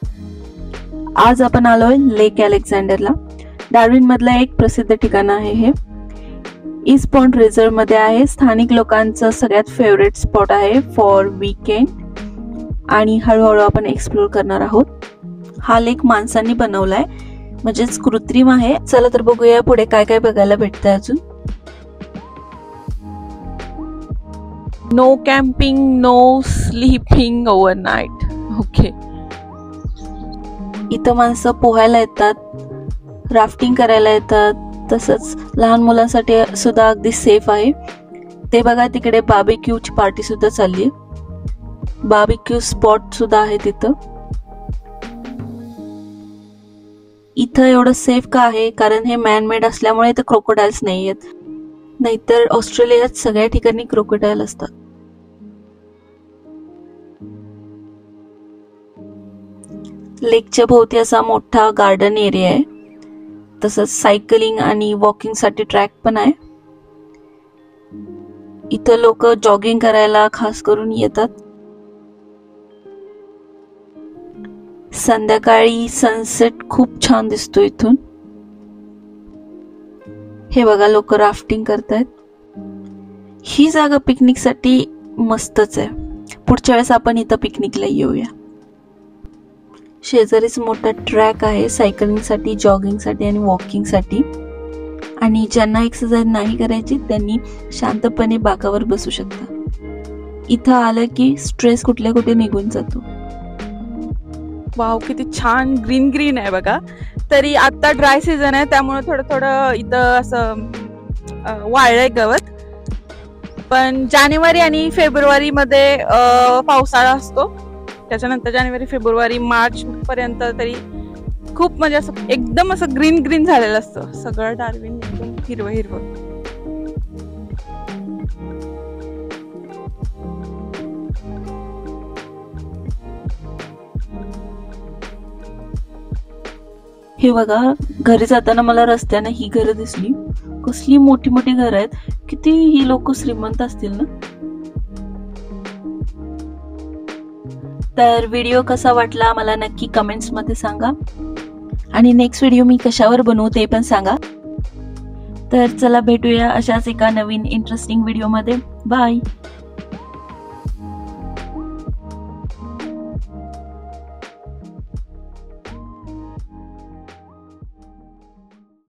आज आपण आलोय लेक अलेक्झांडरला. डार्विन मधलं एक प्रसिद्ध ठिकाण आहे हे. ईस्ट पॉइंट रिझर्व मध्ये आहे. स्थानिक लोकांचं सगळ्यात फेवरेट स्पॉट आहे फॉर वीकेंड आणि हळूहळू आपण एक्सप्लोर करणार आहोत. हा लेक माणसांनी बनवलाय, म्हणजेच कृत्रिम आहे. चला तर बघूया पुढे काय काय बघायला भेटतंय अजून. No camping, no sleeping overnight. Okay, इथं माणसं पोहायला येतात, राफ्टिंग करायला येतात, तसंच लहान मुलांसाठी सुद्धा अगदी सेफ आहे. ते बघा तिकडे बार्बेक्यूची पार्टी सुद्धा चालली आहे. बार्बेक्यू स्पॉट सुद्धा आहे तिथं. इथं एवढं सेफ का आहे? कारण हे मॅनमेड असल्यामुळे इथं क्रोकोडाईल्स नाही आहेत. नाहीतर ऑस्ट्रेलियात सगळ्या ठिकाणी क्रोकोडाईल असतात. लेकच्या भोवती असा मोठा गार्डन एरिया आहे. तसंच सायकलिंग आणि वॉकिंग साठी ट्रॅक पण आहे. इथं लोक जॉगिंग करायला खास करून येतात. संध्याकाळी सनसेट खूप छान दिसतो इथून. हे बघा लोक राफ्टिंग करतायत. ही जागा पिकनिक साठी मस्तच आहे. पुढच्या वेळेस आपण इथं पिकनिकला येऊया. शेजारीच मोठा ट्रॅक आहे सायकलिंग साठी, जॉगिंग साठी आणि वॉकिंग साठी. आणि ज्यांना एक्सरसाइज नाही करायची त्यांनी शांतपणे बाकावर बसू शकता. इथं आलं की स्ट्रेस कुठल्या कुठे निघून जातो. वाव, किती छान ग्रीन ग्रीन आहे बघा. तरी आता ड्राय सीझन आहे त्यामुळे थोडं थोडं इथं असं वाळलंय गवत. पण जानेवारी आणि फेब्रुवारी मध्ये पावसाळा असतो. त्याच्यानंतर जानेवारी, फेब्रुवारी, मार्च पर्यंत तरी खूप म्हणजे असं एकदम असं ग्रीन ग्रीन झालेलं असतं सगळं. डार्विन एकदम हिरवं हिरवं. हे बघा, घरी जाताना मला रस्त्याने ही घरं दिसली. कसली मोठी मोठी घरं आहेत. किती ही लोक श्रीमंत असतील ना. तर व्हिडिओ कसा वाटला मला नक्की कमेंट्स मध्ये सांगा. आणि नेक्स्ट व्हिडिओ मी कशावर बनवू ते पण सांगा. तर चला भेटूया अशाच एका नवीन इंटरेस्टिंग व्हिडिओ मध्ये. बाय.